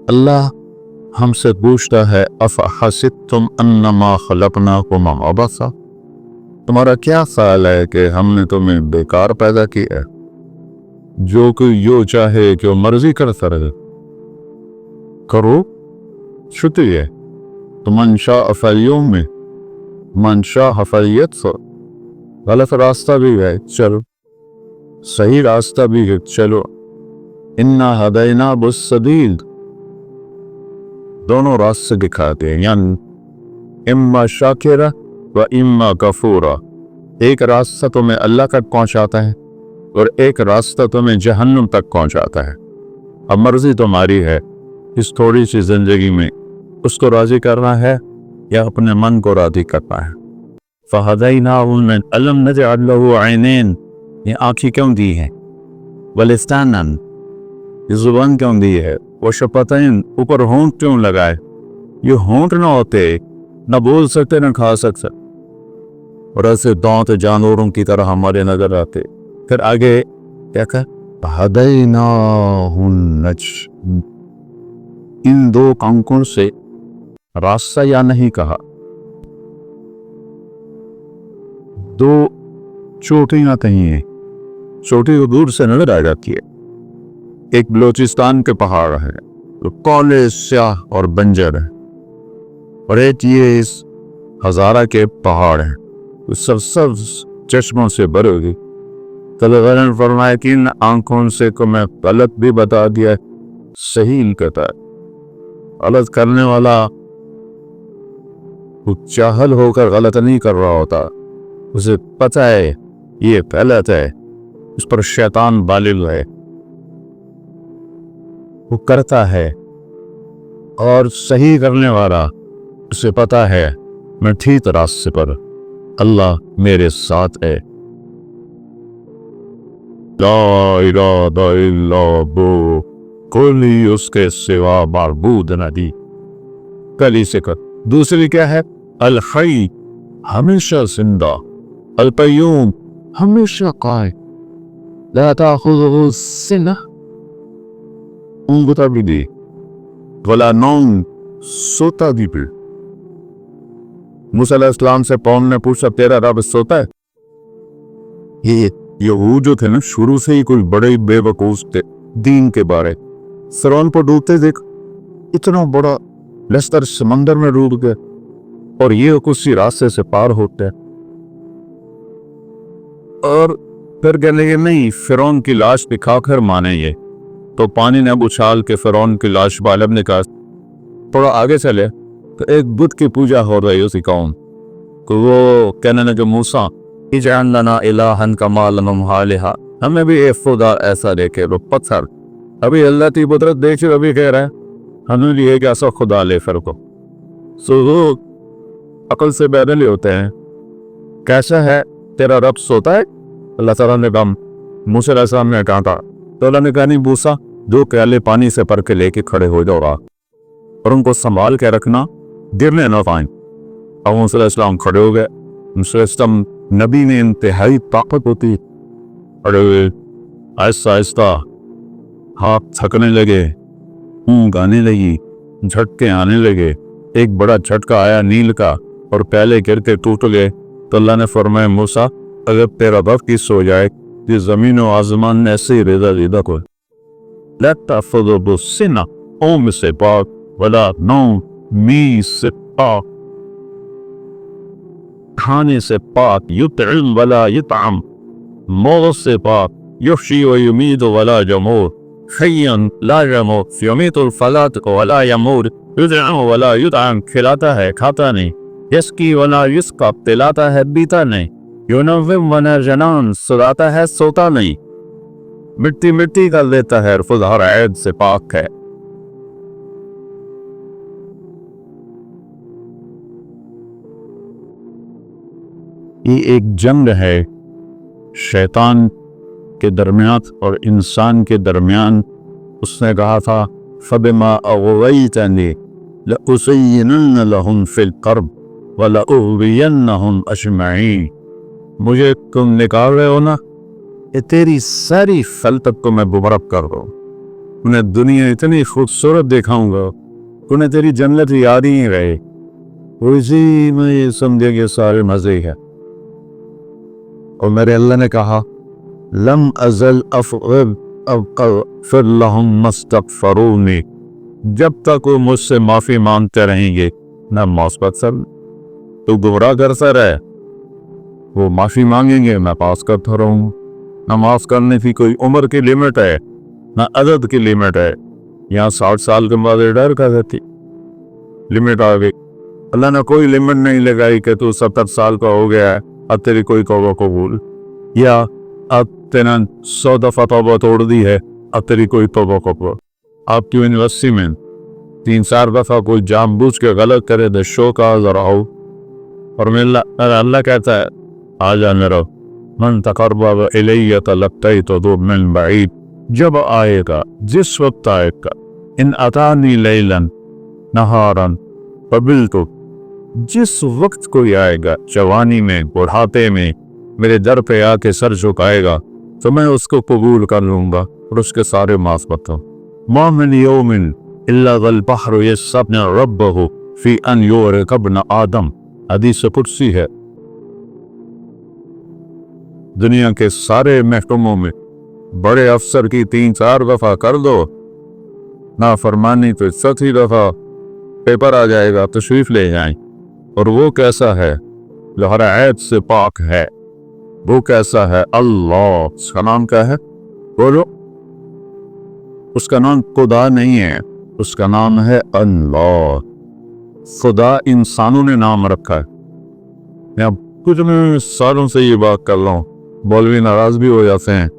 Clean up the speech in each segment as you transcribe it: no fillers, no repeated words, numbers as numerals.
اللہ ہم سے پوچھتا ہے افحسبتم انما خلقناکم عبثا، تمہارا کیا خیال ہے کہ ہم نے تمہیں بیکار پیدا کیا ہے، جو کوئی جو چاہے جو مرضی کرتا رہے کرو شکریہ، تو من شاء فلیؤمن من شاء فلیکفر، غلط راستہ بھی ہے چلو، صحیح راستہ بھی ہے چلو، انا ہدیناہ السبیل، دونوں راستے دکھاتے ہیں، یعنی اما شاکرہ و اما کفورا، ایک راستہ تمہیں اللہ تک پہنچاتا ہے اور ایک راستہ تمہیں جہنم تک پہنچاتا ہے۔ اب مرضی تمہاری ہے اس تھوڑی سی زندگی میں اس کو راضی کرنا ہے یا اپنے من کو راضی کرنا ہے۔ فَهَدَيْنَاهُ مِنْ أَلَمْ نَجْعَلْ لَهُ عَيْنَيْن، یہ آنکھیں کیوں دی ہیں، وَلِسَانًا، یہ زبان کیوں دی ہے، وَشَفَتَيْن، اوپر ہونٹ کیوں لگائے، یہ ہونٹ نہ ہوتے نہ بول سکتے نہ کھا سکتے، اور ایسے دانت جانوروں کی طرح ہمارے نظر آتے۔ پھر آگے کیا کہا، فَهَدَيْنَاهُ النَّجْدَيْن، ان دو آنکھوں سے راستہ یا نہیں کہا، دو چوٹیاں کہیں ہیں، چوٹی کو دور سے نظر آ جاتی ہے، ایک بلوچستان کے پہاڑ ہے جو کالے سیاہ اور بنجر ہے، اور ایک یہ اس ہزارہ کے پہاڑ ہیں جو سبز چشموں سے بھرے ہوئے۔ طلباء نے فرمایا کہ ان آنکھوں سے کو میں غلط بھی بتا دیا، صحیح کہتا ہے، غلط کرنے والا وہ چاہل ہو کر غلط نہیں کر رہا ہوتا، اسے پتہ ہے یہ غلط ہے، اس پر شیطان بالغ ہے، وہ کرتا ہے، اور صحیح کرنے والا اسے پتہ ہے میں ٹھیک راستے پر، اللہ میرے ساتھ ہے۔ لا الہ الا ہو، کوئی اس کے سوا معبود نہیں، کلی سے کر۔ دوسری کیا ہے، الحی، ہمیشہ زندہ، القیوم، ہمیشہ قائم، لا تأخذہ سنہ، اونگتا بھی دی، ولا نوم، سوتا بھی بھی۔ موسیٰ علیہ السلام سے قوم نے پوچھا تیرا رب سوتا ہے؟ یہ یہود جو تھے نا شروع سے ہی کوئی بڑے بے وقوف تھے دین کے بارے، فرعون کو ڈوبتے دیکھ، اتنا بڑا لشکر سمندر میں ڈوب گئے اور یہ کسی راستے سے پار ہوتے ہیں، اور پھر کہنے لگے نہیں فرعون کی لاش دکھا کر مانے، یہ تو پانی نے اچھال کے فرعون کی لاش بالب نے کہا۔ تھوڑا آگے چلے تو ایک بت کی پوجا ہو رہی اسی قوم کو، وہ کہنے لگے موسیٰ اجعل لنا الہا کما لہم آلہہ، ہمیں بھی ایک خدا ایسا دے کے وہ پتھر، ابھی اللہ کی قدرت دیکھ ابھی کہہ رہا ہے ہمیں بھی ایک ایسا خدا لے پھر کو، سو وہ عقل سے بیدل ہی ہوتے ہیں۔ کیسا ہے تیرا رب سوتا ہے؟ اللہ تعالیٰ نے کہا، موسیٰ علیہ السلام نے کہا تھا تو اللہ نے کہا نہیں موسیٰ، دو پیالے پانی سے بھر کے لے کے کھڑے ہو جاؤ اور ان کو سنبھال کے رکھنا، گرنے نہ پائیں۔ اب موسیٰ علیہ السلام کھڑے ہو گئے، موسیٰ علیہ السلام نبی میں انتہائی طاقت ہوتی، کھڑے ہوئے، آہستہ آہستہ ہاتھ تھکنے لگے، اونگ آنے لگی، جھٹکے آنے لگے، ایک بڑا جھٹکا آیا نیل کا اور پیالے گر کے ٹوٹ گئے، تو اللہ نے فرمایا موسیٰ اگر تیرا رب کی سو جائے یہ زمین و آسمان نے ایسے ہی رضا دیدہ کو، لا تأخذہ سنہ، اونگ سے پاک، ولا نوم، نیند سے پاک، کھانے سے پاک، یطعم ولا یطعم، موت سے پاک، یحیی و یمیت ولا یموت، حیا لا یموت، یمیت الفلاۃ ولا یموت، یطعم ولا یطعم، کھلاتا ہے کھاتا نہیں، یسقی ولا یسقی، پلاتا ہے پیتا نہیں، ینوم ولا ینام، سلاتا ہے سوتا نہیں، مٹی مٹی کر دیتا ہے، خود ہر عیب سے پاک ہے۔ یہ ایک جنگ ہے شیطان کے درمیان اور انسان کے درمیان۔ اس نے کہا تھا فَبِمَا أَغْوَيْتَنِي لَأُزَيِّنَنَّ لَهُمْ فِي الْأَرْضِ وَلَأُغْوِيَنَّهُمْ أَجْمَعِينَ، مجھے تم نکال رہے ہو نا، یہ تیری ساری خلقت کو میں گمراہ کر دوں، उन्हें दुनिया इतनी खूबसूरत दिखाऊंगा, उन्हें तेरी जन्नत याद ही नहीं रहे। उसी में ये समझे कि सारे मजे हैं। और मेरे अल्लाह ने कहा, लम अजल मस्तगफिरूनी, जब तक वो मुझसे माफी मांगते रहेंगे ना मौसबत सर तो गुमराह करता रहे, वो माफी मांगेंगे मैं पास करता रहूँ। ना माफ करने की कोई उम्र की लिमिट है ना अदद की लिमिट है। यहाँ 60 साल के बाद डर कर देती लिमिट आ गई। अल्लाह ने कोई लिमिट नहीं लगाई कि तू 70 साल का हो गया है अब तेरी कोई तौबा कबूल, या अब तेना 100 दफा तौबा तोड़ दी है अब तेरी कोई तौबा कबूल। आपकी यूनिवर्सिटी में 3-4 दफा कोई जानबूझ के गलत करे तो शो का जराओ, और मेरा अल्लाह कहता है आ जा मेरा मन तकर्रब इलैया तलक्कैतुहु मिन बईद, जब आएगा जिस वक्त आएगा, इन अतानी लैलन नहारन कबिलतु, जिस वक्त कोई आएगा जवानी में बुढ़ापे में मेरे दर पे आके सर झुकाएगा तो मैं उसको कबूल कर लूंगा और उसके सारे माफ बताऊं। मा मिन यौमिन इल्ला वल बहरु यस्बनु रब्बहु फी अन युरकबन आदम, हदीस कुदसी है। दुनिया के सारे महकमों में बड़े अफसर की 3-4 दफा कर दो ना फरमानी तो 7वीं दफा पेपर आ जाएगा, तशरीफ ले जाएं। और वो कैसा है जो हर ऐब से पाक है, वो कैसा है अल्लाह, उसका नाम क्या है बोलो। उसका नाम खुदा नहीं है, उसका नाम है अल्लाह। खुदा इंसानों ने नाम रखा है। मैं कुछ मैं सालों से ये बात कर रहा हूँ, मौलवी नाराज भी हो जाते हैं,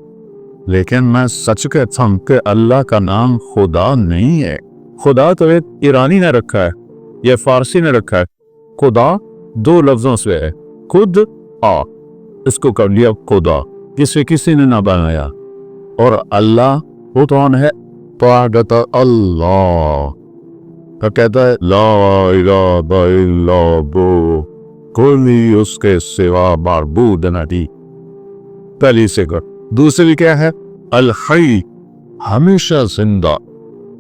लेकिन मैं सच कहता हूं कि अल्लाह का नाम खुदा नहीं है। खुदा तो एक ईरानी ने रखा है या फारसी ने रखा है। खुदा 2 लफ्जों से है, खुद आ, इसको कर लिया खुदा, जिसे किसी ने ना बनाया। और अल्लाह वो कौन है, पागता अल्लाह का कहता है ला इलाहा इल्लल्लाह, कोई उसके सिवा माबूद नहीं। पहली से कर। दूसरी क्या है, अल हई, हमेशा जिंदा,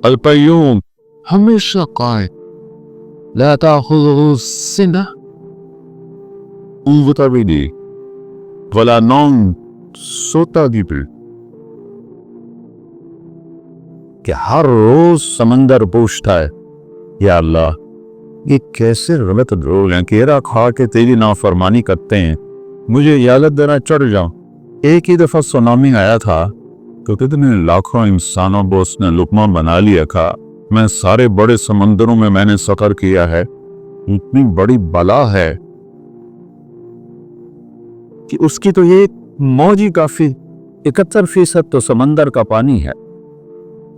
अल कय्यूम, हमेशा कायम, ला ताखुज़ुहु सिनह भी नहीं, वला नौम, सोता भी नहीं, कि हर रोज समंदर पूछता है या अल्लाह ये कैसे गलत लोग हैं, केरा खा के तेरी नाफरमानी करते हैं, मुझे इजाजत देना चढ़ जाऊं। एक ही दफा सुनामी आया था तो कितने लाखों इंसानों को उसने लुकमा बना लिया था। मैं सारे बड़े समंदरों में मैंने सफर किया है, इतनी बड़ी बला है कि उसकी तो ये मौज ही काफी। 71% तो समंदर का पानी है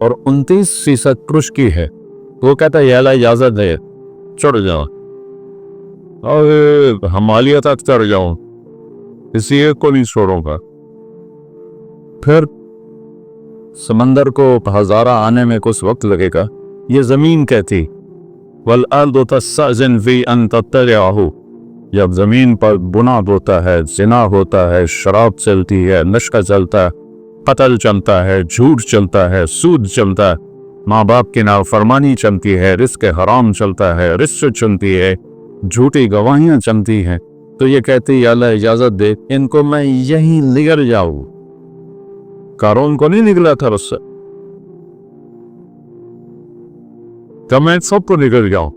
और 29% पुरुष की है। वो कहता है अल्लाह इजाजत दे चढ़ जाओ, और हिमालय तक चढ़ जाऊं, किसी एक को नहीं छोड़ूंगा। फिर समंदर को हजारा आने में कुछ वक्त लगेगा। ये जमीन कहती वल अर्दु तस्तअज़िन फी अन तत्तलिअहु, जब जमीन पर गुनाह होता है, जिना होता है, शराब चलती है, नशा चलता है, कत्ल चलता है, झूठ चलता है, सूद चलता है, माँ बाप की नाफरमानी चलती है, रिस्क हराम चलता है, रिश्वत चलती है, झूठी गवाहियां चलती हैं, तो ये कहती है अल्लाह इजाजत दे इनको मैं यहीं निगल जाऊं। कारून को नहीं निकला था उससे, तो मैं सबको निकल जाऊं।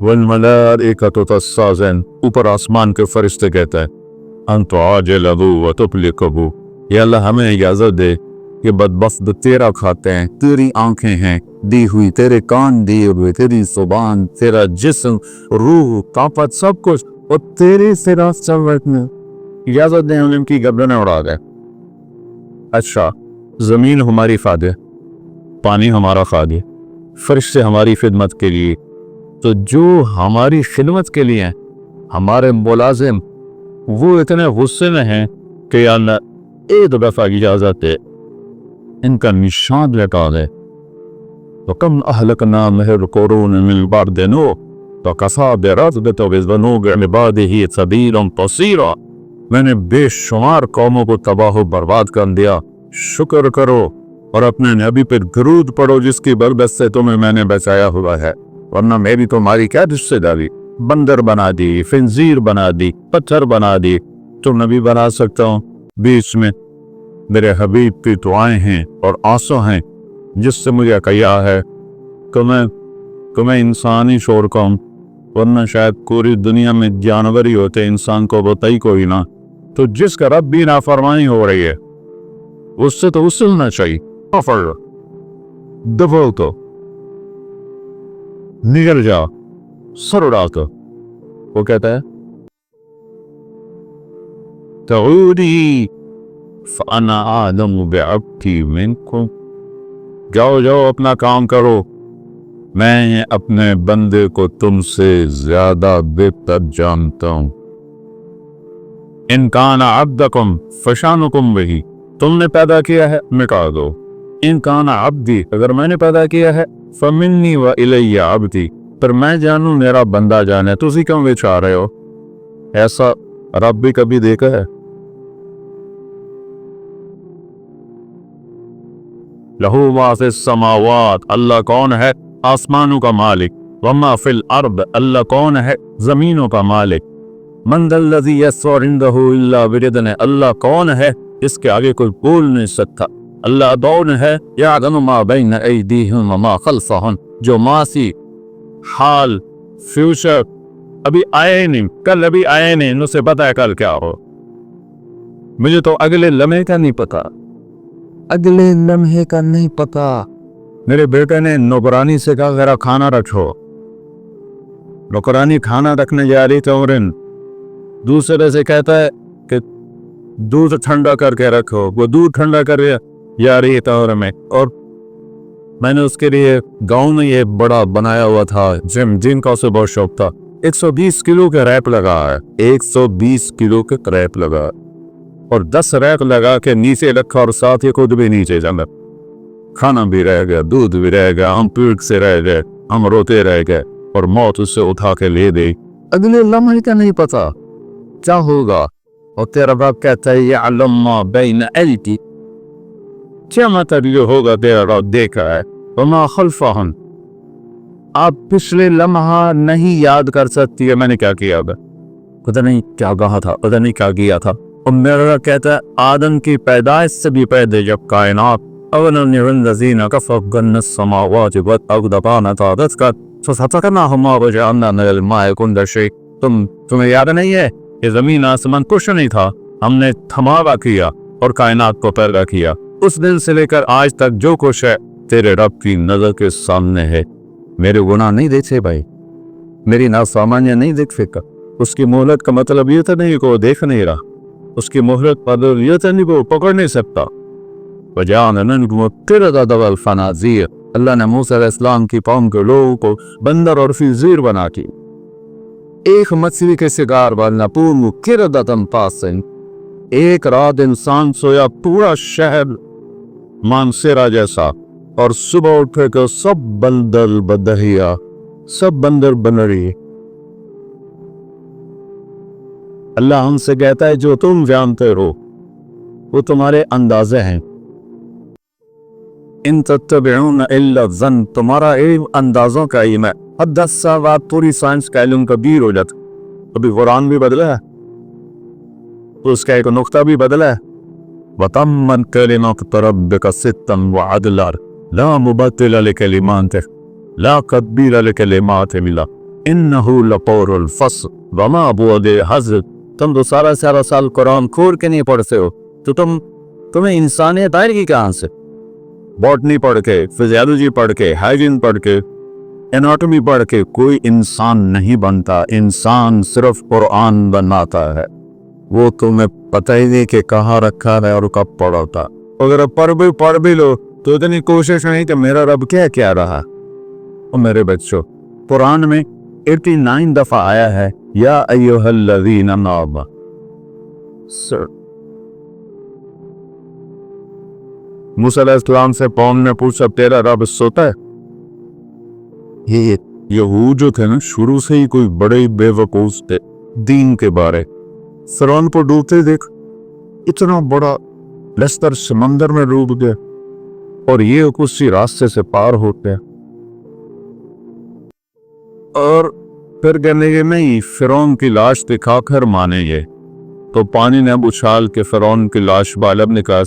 वल मलाइकतु तस्ताज़िन, ऊपर आसमान के फरिश्ते कहता है अंत आजिलहु व तुप्लिकहु, या अल्लाह हमें इजाजत दे कि बदबख्त तेरा खाते हैं, तेरी आंखें हैं दी हुई, तेरे कान दिए हुए, तेरी जुबान, तेरा जिस्म, रूह, ताकत, सब कुछ, और तेरे से रास्ता बैठने इजाजत दें उनकी गर्दनें उड़ा दे। अच्छा, जमीन हमारी खादे, पानी हमारा खादे, फरिश्ते हमारी खिदमत के लिए, तो जो हमारी खिदमत के लिए हैं, हमारे मुलाजिम, वो इतने गुस्से में हैं कि अल्लाह एक दफा इजाजत दे इनका निशान लगा दे। तो कम अहलकना मिन कुरून मिन बअदि नूह, तो कफ़ा बिरज़्क़िका बिज़ुनूबि इबादिही सबीलन बसीरा, मैंने बेशुमार कौमों को तबाह बर्बाद कर दिया। शुक्र करो और अपने नबी पर दरूद पढ़ो जिसकी बरकत से तुम्हें मैंने बचाया हुआ है, वरना मेरी तुम्हारी क्या रिश्तेदारी। बंदर बना दी, फिंजीर बना दी, पत्थर बना दी, तो नबी बना सकता हूँ। बीच में मेरे हबीब की दुआएं हैं और आंसू हैं जिससे मुझे कहा है कि मैं इंसान ही छोड़ का हूँ, वरना शायद पूरी दुनिया में जानवर ही होते, इंसान को बताई कोई ना। तो जिसका रब भी नाफरमानी हो रही है उससे तो उछलना चाहिए, दफो तो निकल जाओ, सर उड़ा तो। वो कहता है तऊदी फअना आदम बिअब्दी मिनकुम, जाओ जाओ अपना काम करो, मैं अपने बंदे को तुमसे ज्यादा बेहतर जानता हूं। इन काना अब्दकुम फशानुकुम बिही, तुमने पैदा किया है मिटा दो। इन काना अब्दी, अगर मैंने पैदा किया है, फमिन्नी व इलैया अब्दी, पर मैं जानू मेरा बंदा जाने, तुसी क्यों बेचा रहे हो? ऐसा रब भी कभी देखा है? लहू मा फिस समावात, अल्लाह कौन है आसमानों का मालिक, वमा फिल अर्द, अल्लाह कौन है जमीनों का मालिक। मन दल्लज़ी यस्वा इंदहु इल्ला बिइज़्निही, अल्लाह कौन है इसके आगे कोई बोल नहीं सकता। अल्लाह कौन है यअलमु मा बैन ऐदीहिम व मा खल्फहुम, जो मासी हाल फ्यूचर अभी आए नहीं, कल अभी आए नहीं, उसे पता है कल क्या हो। मुझे तो अगले लम्हे का नहीं पता, अगले लम्हे का नहीं पता। मेरे बेटे ने नौकरानी से कहा जरा खाना रखो, नौकरानी खाना रखने जा रही तो दूसरे से कहता है कि दूध ठंडा करके रखो, वो दूध ठंडा कर जा रही है में। और मैंने उसके लिए गांव में ये बड़ा बनाया हुआ था जिम का, उसे बहुत शौक था। 120 किलो का रैप लगा है, 120 किलो का रैप लगा और 10 रैप लगा के नीचे रखा और साथ ही खुद भी नीचे जाना। खाना भी रह गया, दूध भी रह गया, हम पीठ से रह गए, हम रोते रह गए और मौत उससे उठा के ले गई। अगले लम्हे का नहीं पता क्या होगा। और तेरा बाप कहता है ये अल्लाह बैन ऐदी, क्या मतलब ये होगा तेरा बाप देख रहा है। वमा खल्फहुम, आप पिछले लम्हा नहीं याद कर सकती है मैंने क्या किया था, पता नहीं क्या कहा था, पता नहीं क्या किया था। और मेरा कहता है आदम की पैदाइश से भी पहले जब कायनात अवनज़ीना कफ़गन समावाति व अगदबाना तादत का फसतकना हुमा वजअलना मिनल माइ कुल्ल शै, तुम्हें याद नहीं है ये जमीन आसमान कुछ नहीं था, हमने थमावा किया और कायनात को पैदा किया। उस दिन से लेकर आज तक जो कुछ है तेरे रब की नजर के सामने है। मेरे गुनाह नहीं देखे भाई, मेरी नाफरमानियां नहीं देख फिर। उसकी मोहलत का मतलब ये तो नहीं को देख नहीं रहा, उसकी मोहलत पर ये तो नहीं को पकड़ नहीं सकता। फनाज़ीर, अल्लाह ने मूसा अलैहिस्सलाम की कौम के लोगों को बंदर और फिजीर बना की। एक मछली के शिकार बनना पूर्व किरदतन पासन, एक रात इंसान सोया पूरा शहर मानसेरा जैसा, और सुबह उठे तो सब बंदर बदहिया, सब बंदर बनरी। अल्लाह हमसे कहता है जो तुम जानते हो वो तुम्हारे अंदाजे हैं। इन तत्तबिऊन इल्ला ज़न्न, तुम्हारा इल्म अंदाजों का इल्म है। अब 10 साल बाद पूरी साइंस का इल्म कबीर हो जाता। अभी कुरान भी बदला है, उसका एक नुक्ता भी बदला है। वतम्मत कलिमतु रब्बिका सिद्क़न व अदला ला मुबद्दिला लिकलिमातिही ला तब्दीला लिकलिमातिही इन्नहु लक़ौलुल फ़स्ल वमा बुअदि हज़्र। तुम तो सारा साल कुरान खोल के नहीं पढ़ते हो, तो तुम्हें इंसानियत आएगी कहाँ से? बॉटनी पढ़ के, फिजियोलॉजी पढ़ के, हाइजीन पढ़ के, एनाटॉमी पढ़ के कोई इंसान नहीं बनता। इंसान सिर्फ कुरान बनाता है। वो तुम्हें पता ही नहीं कि कहाँ रखा है और कब पढ़ा था। अगर पढ़ भी लो तो इतनी कोशिश नहीं कि मेरा रब क्या क्या रहा। और मेरे बच्चों, कुरान में 89 दफा आया है या अय्युहल्लज़ीना आमनू। मूसा अलैहिस्सलाम से कौम ने पूछा तेरा रब सोता है? ये यहूद जो थे ना शुरू से ही कोई बड़े ही बेवकूफ थे दीन के बारे। फ़िरौन को डूबते देख, इतना बड़ा लश्कर समंदर में डूब गया, और ये उसी रास्ते से पार होते हैं। और फिर कहने के नहीं, फिरौन की लाश दिखाकर माने ये। तो पानी ने अब उछाल के फिरौन की लाश बालब निकाल।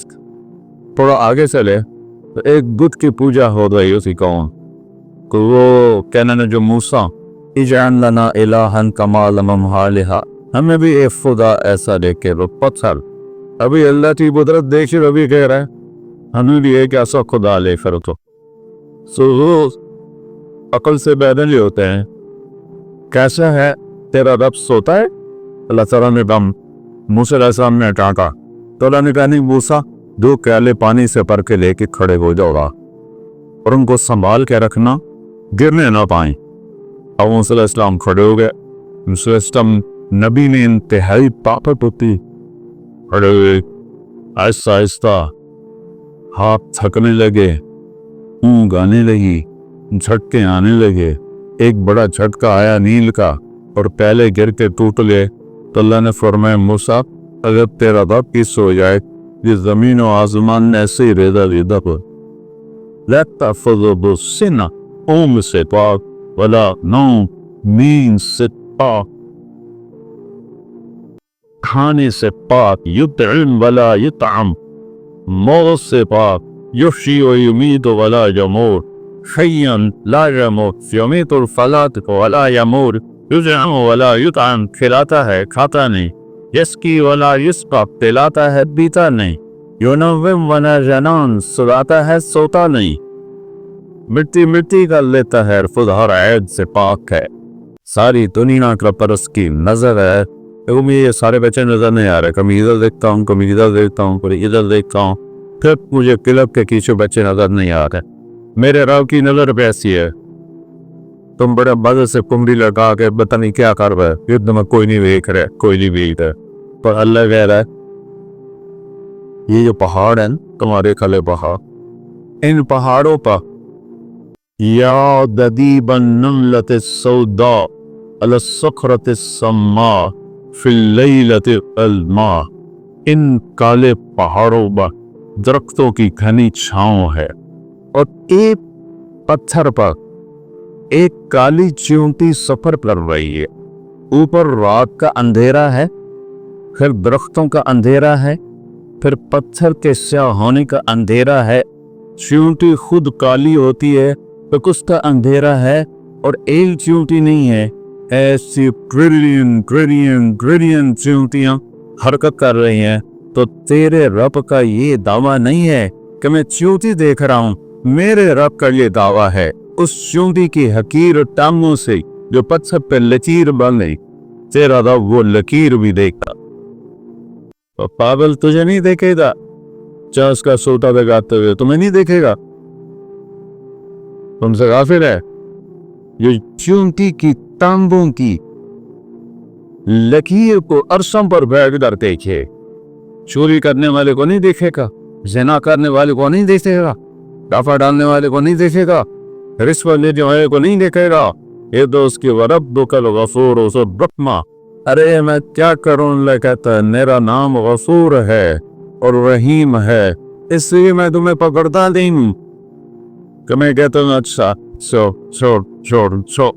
थोड़ा आगे चले तो एक बुत की पूजा हो रही उसी कौन तो वो कहने ने जो मूसा इजान लना इलाहन कमा लमम हालिहा, हमें भी एक खुदा ऐसा देखे। वो पत्थर अभी अल्लाह की कुदरत देख रवि कह रहा है हमें भी एक ऐसा खुदा ले फिर तो अकल से बैदल ही होते हैं। कैसा है तेरा रब सोता है? अल्लाह ताला ने दम मूसा अलैहिस्सलाम ने डांटा तो अल्लाह ने कहा नहीं मूसा, 2 प्याले पानी से भर के लेके खड़े हो जाओगा और उनको संभाल के रखना, गिरने ना पाए। अब मूसा अलैहिस्सलाम खड़े हो गए। मूसा अलैहिस्सलाम नबी ने इंतहाई ताकत होती, खड़े हुए आहिस्ता आहिस्ता हाथ थकने लगे, ऊँग आने लगी, झटके आने लगे। एक बड़ा झटका आया नील का और पहले गिर के टूट गए। तो अल्लाह ने फरमाया मूसा, अगर तेरा रब किस हो जाए ये जमीन और आसमान ऐसे ही रेदा रेदा पर लगता फजो सिना ओम से पाक वला नौ मीन से पाक, खाने से पाक, युतइम वला युतअम, मौत से पाक, युहयी व युमीत वला यमूत, हय्यन ला यमूत, युमीतुल फलात वला यमूत, युतअम वला युतअम, खिलाता है खाता नहीं, यस्की वला युस्का, पिलाता है पीता नहीं, युनव्विम वला यनाम, सुलाता है सोता नहीं, मिट्टी मिट्टी कर लेता है, खुद हर ऐब से पाक है, सारी दुनिया का पर उसकी नजर है। मुझे ये सारे बच्चे नजर नहीं आ रहे, कभी इधर देखता हूँ, कभी इधर देखता हूँ, कभी इधर देखता हूँ, फिर मुझे क्लब के पीछे बच्चे नजर नहीं आ रहे। मेरे रब की नजर पे ऐसी है, तुम बड़े मजे से कुंडी लगा के पता नहीं क्या कर रहे, युद्ध में कोई नहीं देख रहे, कोई नहीं देख रहे, पर अल्लाह कह रहा है ये जो पहाड़ है तुम्हारे खले पहाड़, इन पहाड़ों पर या ददीबन नमलत सौदा अल सखरत सम्मा फिल्लैलत अलमा, इन काले पहाड़ों पर दरख्तों की घनी छांव है और एक पत्थर पर एक काली चींटी सफर कर रही है। ऊपर रात का अंधेरा है, फिर दरख्तों का अंधेरा है, फिर पत्थर के स्याह होने का अंधेरा है, चींटी खुद काली होती है, फिर उसका अंधेरा है और एक चींटी नहीं है, ऐसी ट्रिलियन ट्रिलियन ट्रिलियन चींटियां हरकत कर रही हैं। तो तेरे रब का ये दावा नहीं है कि मैं चींटी देख रहा हूं, मेरे रब का ये दावा है उस चींटी की हकीर टांगों से जो पत्थर पे लकीर बन गई, तेरा रब वो लकीर भी देखता। तो पागल तुझे नहीं देखेगा, चाहे उसका सोता लगाते हुए तुम्हें नहीं देखेगा, तुमसे गाफिल है। ये चींटी की टांगों की लकीर को अरसों पर बैठ कर देखे, चोरी करने वाले को नहीं देखेगा, ज़िना करने वाले को नहीं देखेगा, डाफा डालने वाले को नहीं देखेगा, रिश्वत लेने वाले को नहीं देखेगा। ये दोस्त की वरब कल गफूर उस ब्रह्मा, अरे मैं क्या करूं, कहता है मेरा नाम गफूर है और रहीम है, इसलिए मैं तुम्हें पकड़ता नहीं हूं। कि मैं कहता हूँ अच्छा छोड़ छोड़ छोड़ छोड़